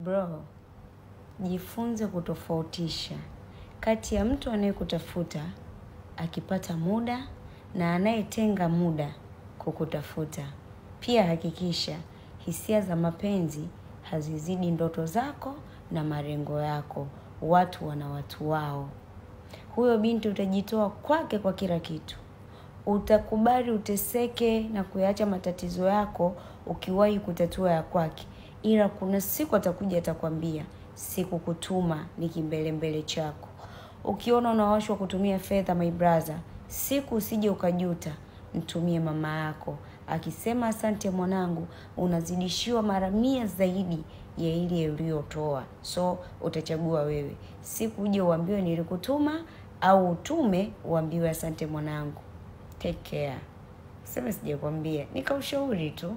Bro, jifunze kutofautisha kati ya mtu anayekutafuta akipata muda na anayetenga muda kukutafuta. Pia hakikisha hisia za mapenzi hazizidi ndoto zako na malengo yako. Watu wana watu wao. Huyo binti utajitoa kwake kwa kila kitu. Utakubali uteseke na kuyaacha matatizo yako ukiwahi kutatua ya kwake. Ila kuna siku atakuja atakwambia sikukutuma ni kimbelembele chako. Ukiona unawashwa kutumia fedha, my brother, siku usije ukajuta, mtumie mama yako. Akisema asante mwanangu, unazidishiwa mara 100 zaidi ya ile uliyotoa. So utachagua wewe. Siku uje uambiwe nilikutuma au utume uambiwe asante mwanangu. Take care. Sema sijakwambia, nikaushauri tu.